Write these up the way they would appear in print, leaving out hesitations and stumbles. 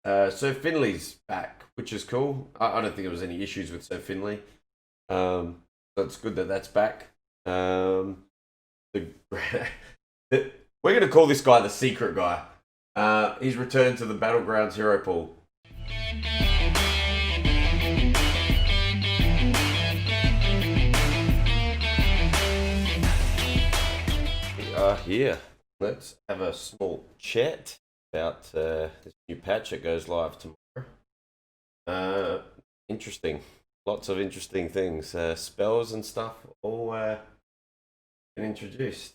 Sir Finley's back, which is cool. I don't think there was any issues with Sir Finley. So it's good that that's back. The, we're going to call this guy the secret guy. He's returned to the Battlegrounds hero pool. We are here. Let's have a small chat about this new patch that goes live tomorrow. Interesting. Lots of interesting things. Spells and stuff all been introduced.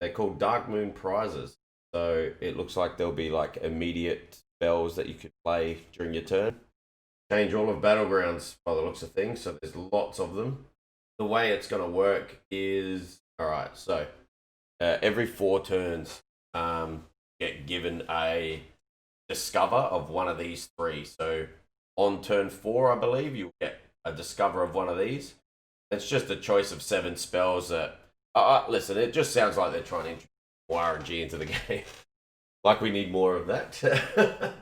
They're called Dark Moon prizes. So it looks like there'll be like immediate spells that you could play during your turn. Change all of Battlegrounds by the looks of things. So there's lots of them. The way it's going to work is, alright, so every 4 turns get given a discover of one of these 3. So on turn 4, I believe, you'll get a discover of one of these. It's just a choice of 7 spells that... listen, it just sounds like they're trying to introduce more RNG into the game. Like we need more of that.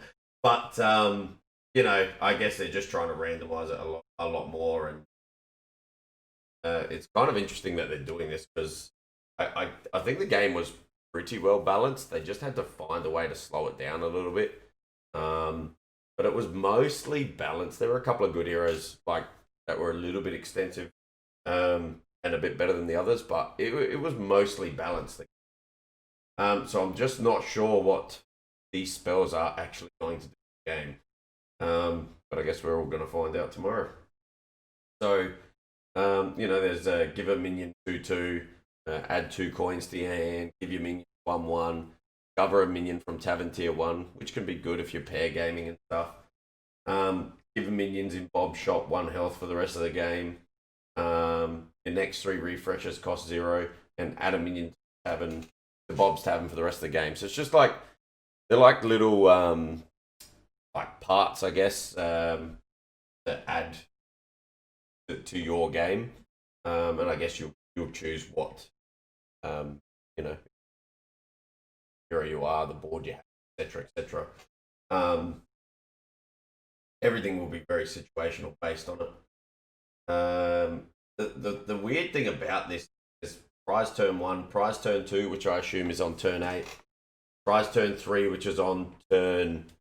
But, you know, I guess they're just trying to randomize it a lot more. And it's kind of interesting that they're doing this because I think the game was pretty well balanced. They just had to find a way to slow it down a little bit. But it was mostly balanced. There were a couple of good heroes like that were a little bit extensive and a bit better than the others, but it was mostly balanced. So I'm just not sure what these spells are actually going to do in the game. But I guess we're all going to find out tomorrow. So, you know, there's give a minion 2/2, add 2 coins to your hand, give your minion 1/1, cover a minion from Tavern Tier 1, which can be good if you're pair gaming and stuff. Give the minions in Bob's Shop 1 health for the rest of the game. Your next 3 refreshes cost 0, and add a minion to Bob's Tavern for the rest of the game. So it's just like, they're like little, like parts, I guess, that add to your game. And I guess you'll choose what, you know, hero you are, the board you have, etc., etc. Everything will be very situational based on it. The weird thing about this is prize turn 1, prize turn 2, which I assume is on turn 8, prize turn 3, which is on turn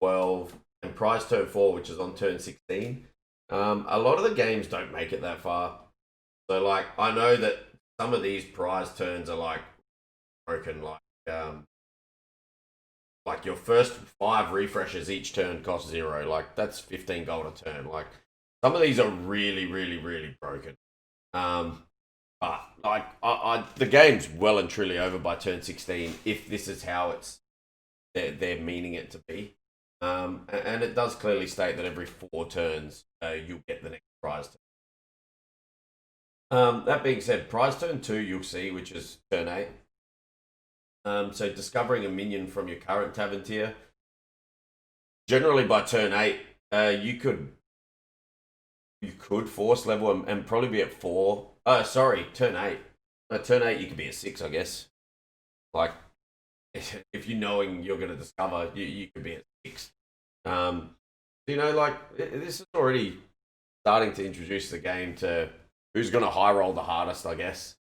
12, and prize turn 4, which is on turn 16. A lot of the games don't make it that far. So, like, I know that some of these prize turns are, like, broken. Like your first 5 refreshes each turn cost 0. Like, that's 15 gold a turn. Like, some of these are really, really, really broken. But, like, the game's well and truly over by turn 16 if this is how they're meaning it to be. And it does clearly state that every 4 turns, you'll get the next prize turn. That being said, prize turn 2 you'll see, which is turn 8. So discovering a minion from your current Tavern tier. Generally by turn 8, you could force level and probably be at 4. Turn 8. Turn 8 you could be at 6, I guess. Like, if you're knowing you're going to discover, you could be at 6. You know, like, this is already starting to introduce the game to who's going to high roll the hardest, I guess.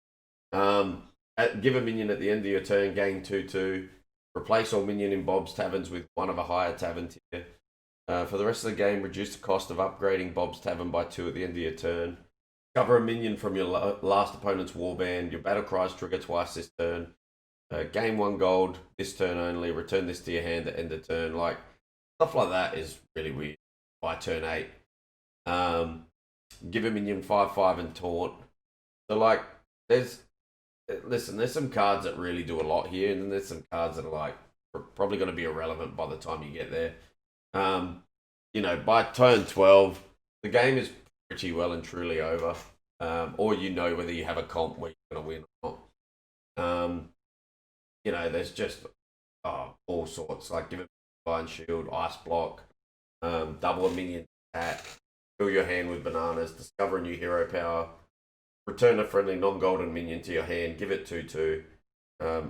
Give a minion at the end of your turn, gain 2/2. Replace all minion in Bob's Taverns with one of a higher Tavern tier. For the rest of the game, reduce the cost of upgrading Bob's Tavern by 2 at the end of your turn. Cover a minion from your last opponent's warband. Your battle cries trigger twice this turn. Gain 1 gold this turn only. Return this to your hand at end of turn. Like, stuff like that is really weird by turn 8. Give a minion 5/5 and taunt. So, like, there's some cards that really do a lot here, and then there's some cards that are like probably going to be irrelevant by the time you get there. You know, by turn 12, the game is pretty well and truly over. Or you know whether you have a comp where you're going to win or not. You know, there's just all sorts. Like, give it Divine Shield, Ice Block, double a minion attack, fill your hand with bananas, discover a new hero power, return a friendly non-golden minion to your hand, give it 2/2,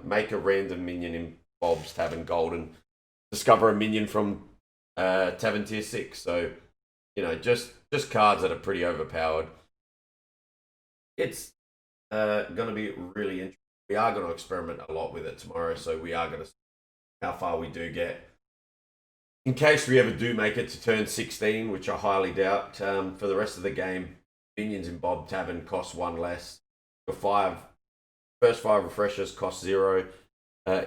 make a random minion in Bob's Tavern golden, discover a minion from Tavern tier 6. So, you know, just cards that are pretty overpowered. It's going to be really interesting. We are going to experiment a lot with it tomorrow, so we are going to see how far we do get. In case we ever do make it to turn 16, which I highly doubt, for the rest of the game, minions in Bob Tavern cost 1 less. For first 5 refreshers cost 0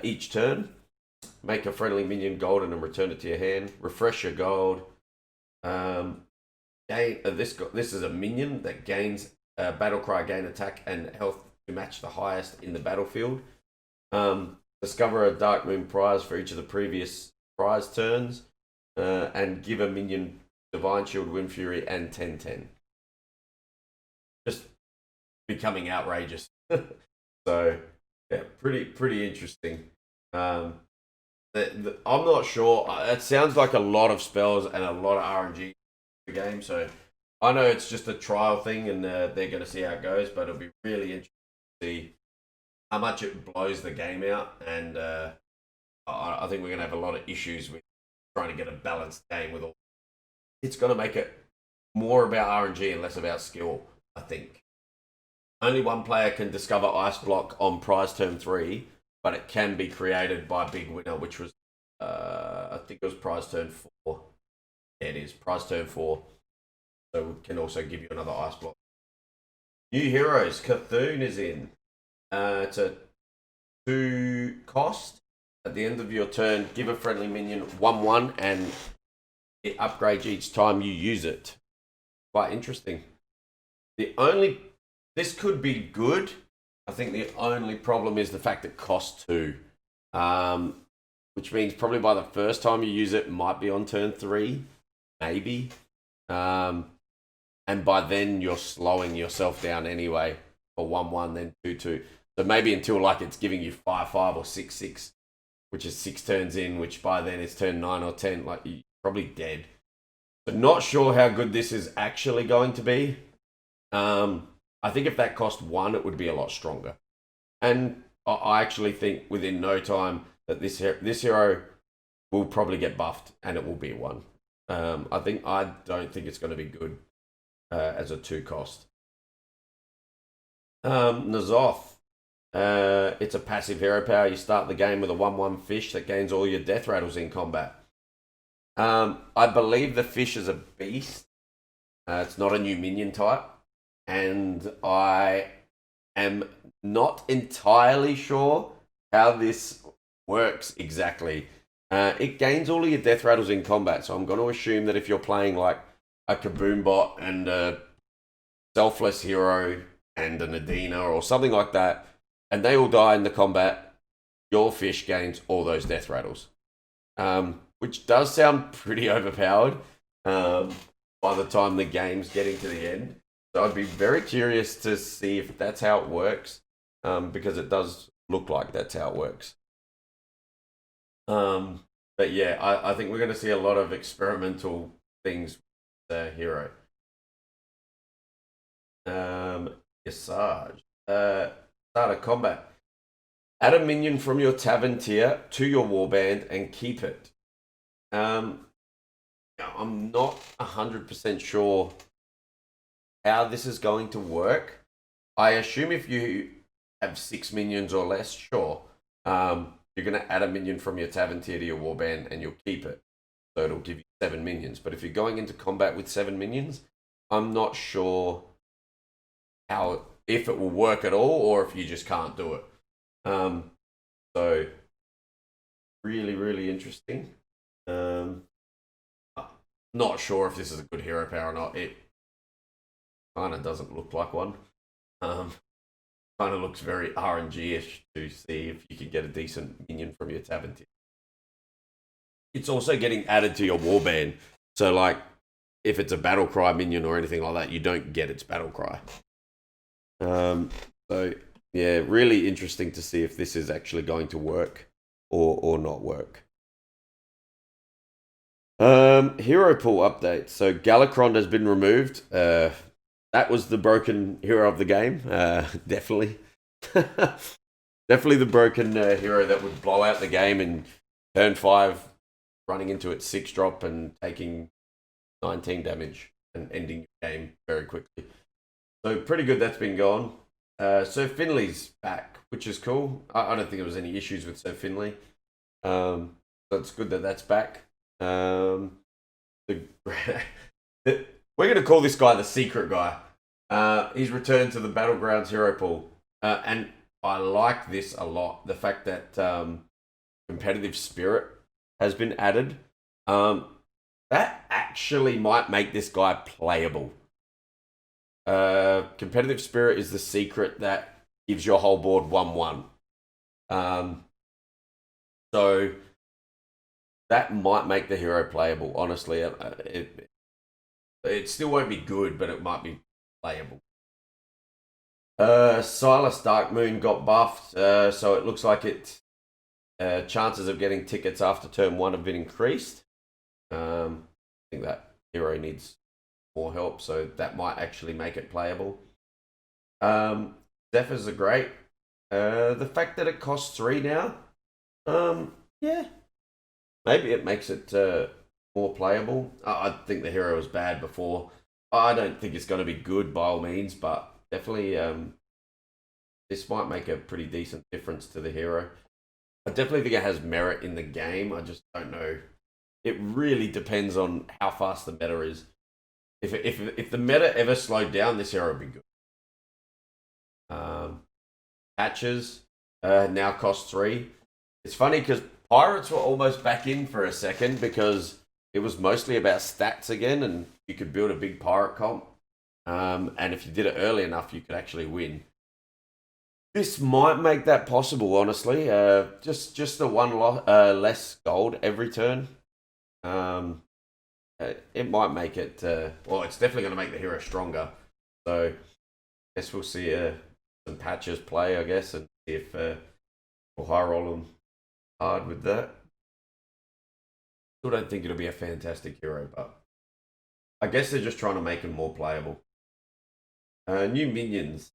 each turn. Make a friendly minion golden and return it to your hand. Refresh your gold. This is a minion that gains Battlecry, gain attack and health to match the highest in the battlefield. Discover a Dark Moon prize for each of the previous prize turns, and give a minion Divine Shield, Wind Fury, and 10/10. Just becoming outrageous. So yeah, pretty interesting. I'm not sure. It sounds like a lot of spells and a lot of RNG in the game. So I know it's just a trial thing, and they're going to see how it goes. But it'll be really interesting to see how much it blows the game out. And I think we're going to have a lot of issues with trying to get a balanced game with all. It's going to make it more about RNG and less about skill, I think. Only one player can discover Ice Block on prize turn 3, but it can be created by Big Winner, which was, I think it was prize turn 4. Yeah, it is, prize turn 4. So we can also give you another Ice Block. New heroes, Cthulhu is in. It's a 2 cost. At the end of your turn, give a friendly minion 1/1, and it upgrades each time you use it. Quite interesting. This could be good. I think the only problem is the fact it costs 2. Which means probably by the first time you use it might be on turn 3, maybe. And by then you're slowing yourself down anyway for 1/1, then 2/2. So maybe until like it's giving you 5/5 or 6/6, which is 6 turns in, which by then it's turn 9 or 10, like you're probably dead. So not sure how good this is actually going to be. I think if that cost 1, it would be a lot stronger. And I actually think within no time that this hero will probably get buffed, and it will be 1. I don't think it's going to be good as a 2 cost. N'Zoth. It's a passive hero power. You start the game with a 1/1 fish that gains all your death rattles in combat. I believe the fish is a beast. It's not a new minion type. And I am not entirely sure how this works exactly. It gains all of your death rattles in combat, so I'm going to assume that if you're playing like a Kaboom bot and a Selfless hero and an Adina or something like that, and they all die in the combat, your fish gains all those death rattles. Which does sound pretty overpowered by the time the game's getting to the end. So I'd be very curious to see if that's how it works, because it does look like that's how it works. But yeah, I think we're going to see a lot of experimental things with the hero. Yesage. Start a combat. Add a minion from your tavern tier to your warband and keep it. I'm not 100% sure how this is going to work. I assume if you have 6 minions or less, sure. You're going to add a minion from your tavern tier to your warband and you'll keep it. So it'll give you 7 minions. But if you're going into combat with 7 minions, I'm not sure if it will work at all or if you just can't do it. So really, really interesting. Not sure if this is a good hero power or not. It kind of doesn't look like one. Kind of looks very RNG-ish to see if you can get a decent minion from your tavern tier. It's also getting added to your warband. So like, if it's a Battlecry minion or anything like that, you don't get its Battlecry. So yeah, really interesting to see if this is actually going to work or not work. Hero pool update. So Galakron has been removed. That was the broken hero of the game. Definitely. Definitely the broken hero that would blow out the game in turn 5, running into its 6-drop and taking 19 damage and ending your game very quickly. So pretty good that's been gone. Sir Finley's back, which is cool. I don't think there was any issues with Sir Finley. So it's good that that's back. We're going to call this guy the secret guy. He's returned to the Battlegrounds hero pool. And I like this a lot. The fact that competitive spirit has been added. That actually might make this guy playable. Competitive spirit is the secret that gives your whole board 1-1. So that might make the hero playable, honestly. It still won't be good, but it might be playable. Silas Darkmoon got buffed, so it looks like chances of getting tickets after turn 1 have been increased. I think that hero needs more help, so that might actually make it playable. Zephyrs are great. The fact that it costs 3 now, yeah, maybe it makes it more playable. I think the hero was bad before. I don't think it's going to be good by all means, but definitely this might make a pretty decent difference to the hero. I definitely think it has merit in the game. I just don't know. It really depends on how fast the meta is. If the meta ever slowed down, this hero would be good. Patches now cost 3. It's funny because Pirates were almost back in for a second because it was mostly about stats again, and you could build a big pirate comp. And if you did it early enough, you could actually win. This might make that possible, honestly. Just the one less gold every turn. It might make it. Well, it's definitely going to make the hero stronger. So, I guess we'll see some patches play, I guess, and see if we'll high roll them hard with that. Still don't think it'll be a fantastic hero, but I guess they're just trying to make him more playable. New minions.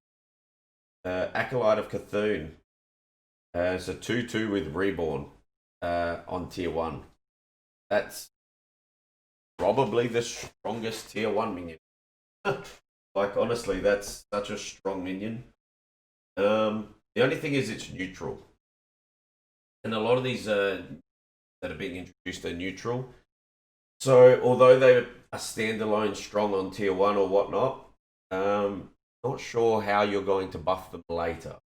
Acolyte of Cthulhu. It's a 2/2 with Reborn on tier 1. That's probably the strongest tier 1 minion. Like, honestly, that's such a strong minion. The only thing is it's neutral. And a lot of these that are being introduced are neutral. So, although they are standalone strong on tier 1 or whatnot, not sure how you're going to buff them later.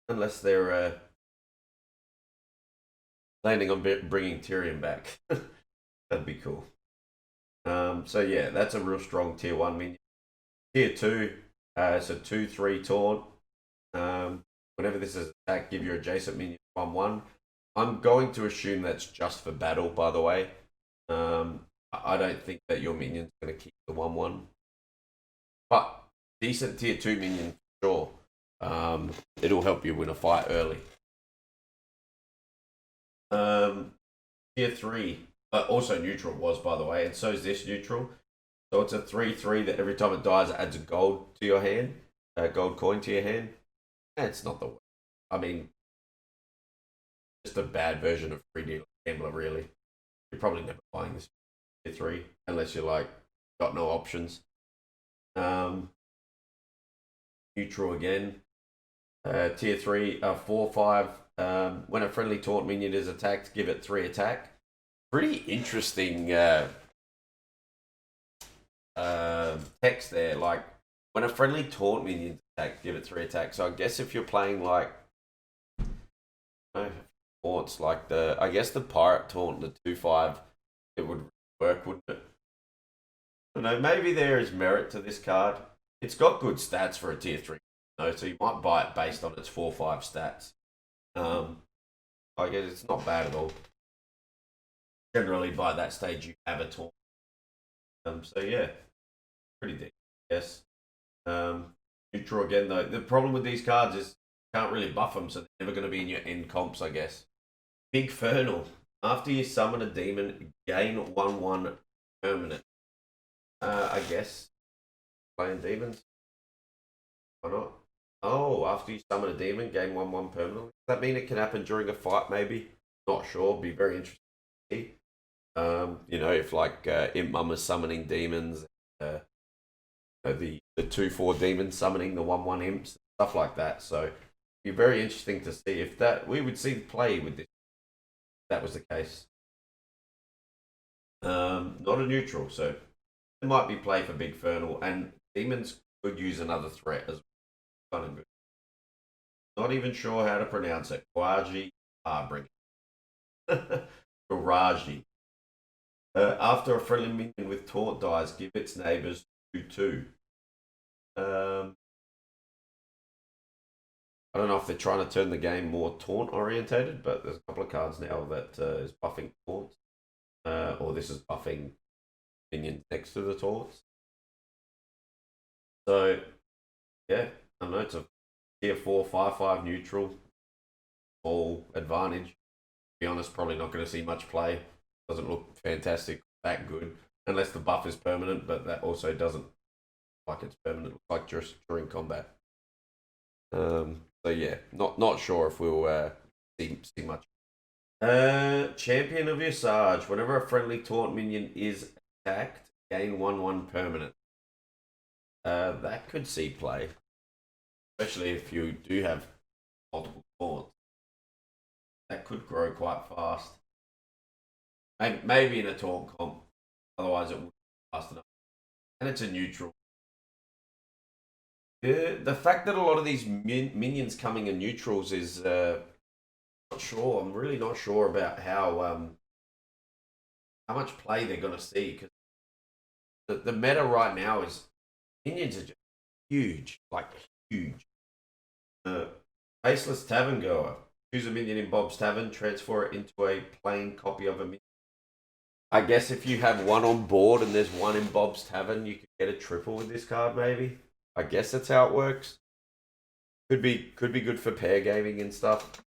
Unless they're planning on bringing Tyrion back. That'd be cool. So yeah, that's a real strong tier 1 minion. Tier 2, it's a 2/3 taunt. Whenever this is attacked, give your adjacent minion 1/1. I'm going to assume that's just for battle, by the way. I don't think that your minion's going to keep the 1/1. But decent tier 2 minion, sure. It'll help you win a fight early. Tier 3, also neutral was, by the way, and so is this neutral. So it's a 3/3 that every time it dies, it adds a gold to your hand, a gold coin to your hand. And it's not the worst. I mean, just a bad version of Free Dealer Gambler, really. You're probably never buying this tier 3 unless you're like got no options. Neutral again. Tier 3, 4/5. When a friendly taunt minion is attacked, give it 3 attack. Pretty interesting text there. Like, when a friendly taunt minion is attacked, give it 3 attack. So I guess if you're playing like taunts like I guess the pirate taunt, the 2/5, it would work, wouldn't it? I don't know, maybe there is merit to this card. It's got good stats for a tier 3, so you might buy it based on its 4/5 stats. I guess it's not bad at all. Generally, by that stage, you have a taunt. So yeah, pretty deep, yes. Neutral again, though. The problem with these cards is you can't really buff them, so they're never going to be in your end comps, I guess. Big Fernal. After you summon a demon, gain 1/1 permanent. I guess. Playing demons? Why not? Oh, after you summon a demon, gain 1/1 permanently. Does that mean it can happen during a fight, maybe? Not sure. Be very interesting to see. You know, if like Imp Mum is summoning demons, the 2/4 demons summoning the 1/1 imps, stuff like that. So it'd be very interesting to see if that we would see the play with this. If that was the case. Not a neutral, so there might be play for Big Fernal, and demons could use another threat as well. Kind of good. Not even sure how to pronounce it. Kwaji Harbringer. Garaji. After a friendly minion with taunt dies, give its neighbors 2/2. I don't know if they're trying to turn the game more taunt orientated, but there's a couple of cards now that is buffing taunts, or this is buffing minions next to the taunts. So yeah, I don't know. It's a tier 4 5/5 neutral, all advantage. To be honest, probably not going to see much play. Doesn't look fantastic, that good, unless the buff is permanent, but that also doesn't look like it's permanent. It looks like just during combat. So yeah, not sure if we'll see much. Champion of Usage. Whenever a friendly taunt minion is attacked, gain 1/1 permanent. That could see play, especially if you do have multiple taunts. That could grow quite fast. Maybe in a taunt comp, otherwise it wouldn't be fast enough. And it's a neutral. The fact that a lot of these minions coming in neutrals is not sure. I'm really not sure about how much play they're going to see, because the meta right now is minions are just huge, like huge. Faceless Tavern Goer. Choose a minion in Bob's Tavern, transfer it into a plain copy of a minion. I guess if you have one on board and there's one in Bob's Tavern, you could get a triple with this card, maybe. I guess that's how it works. Could be good for pair gaming and stuff.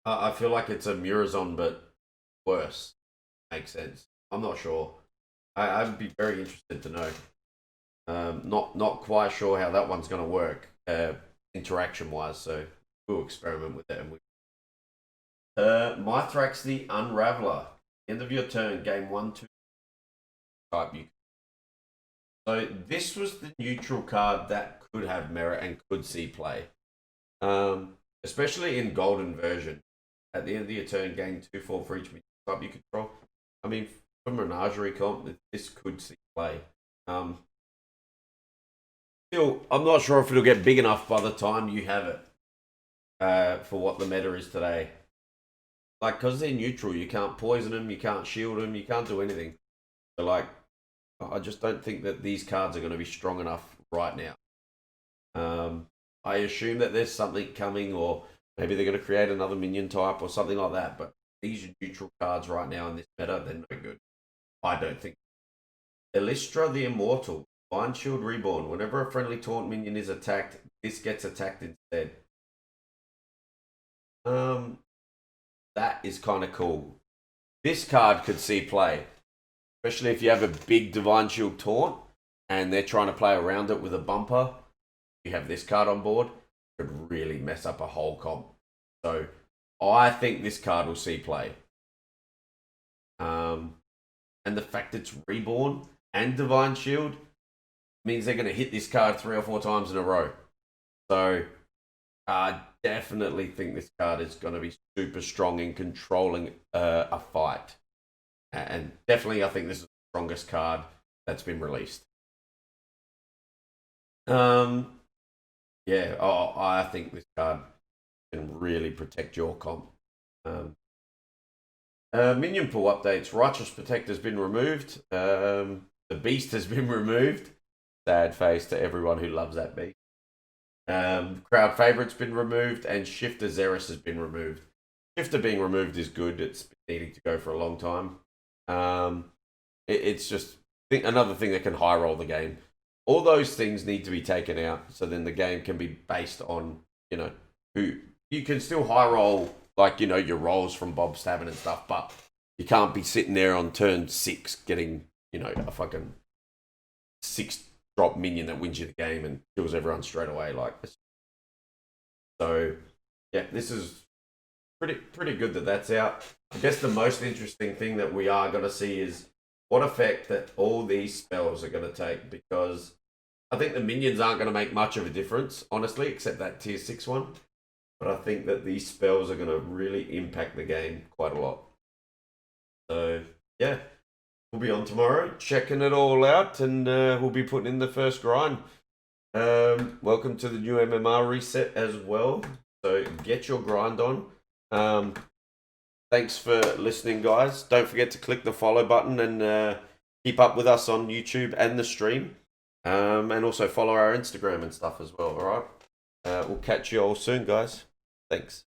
I feel like it's a Murazon, but worse. Makes sense. I'm not sure. I'd be very interested to know. Not quite sure how that one's going to work interaction wise. So we'll experiment with that. And Mythrax the Unraveller. End of your turn, game 1/2. Type you. So this was the neutral card that could have merit and could see play, especially in golden version. At the end of your turn, gain 2/4 for each minion type you control. I mean, for Menagerie comp, this could see play. Still, I'm not sure if it'll get big enough by the time you have it for what the meta is today. Like, because they're neutral, you can't poison them, you can't shield them, you can't do anything. So, like, I just don't think that these cards are going to be strong enough right now. I assume that there's something coming, or maybe they're going to create another minion type or something like that. But these neutral cards right now in this meta, they're no good. I don't think. Alistar the Immortal. Divine Shield Reborn. Whenever a friendly taunt minion is attacked, this gets attacked instead. That is kind of cool. This card could see play, especially if you have a big Divine Shield taunt and they're trying to play around it with a bumper. You have this card on board, it could really mess up a whole comp. So I think this card will see play. And the fact it's Reborn and Divine Shield means they're going to hit this card 3 or 4 times in a row. So I definitely think this card is going to be super strong in controlling a fight. And definitely I think this is the strongest card that's been released. Yeah, I think this card can really protect your comp. Minion pool updates. Righteous Protect has been removed. The Beast has been removed. Sad face to everyone who loves that beast. Crowd Favorite's been removed, and Shifter Xeris has been removed. Shifter being removed is good. It's been needing to go for a long time. It's just another thing that can high roll the game. All those things need to be taken out, so then the game can be based on, who you can still high roll, like, your rolls from Bob's Tavern and stuff, but you can't be sitting there on turn 6 getting, a fucking 6-drop minion that wins you the game and kills everyone straight away like this. So, yeah, this is pretty good that that's out. I guess the most interesting thing that we are going to see is what effect that all these spells are going to take, because I think the minions aren't going to make much of a difference, honestly, except that tier 6 one. But I think that these spells are going to really impact the game quite a lot. So, yeah, we'll be on tomorrow, checking it all out, and we'll be putting in the first grind. Welcome to the new MMR reset as well. So get your grind on. Thanks for listening, guys. Don't forget to click the follow button and keep up with us on YouTube and the stream. And also follow our Instagram and stuff as well, all right? We'll catch you all soon, guys. Thanks.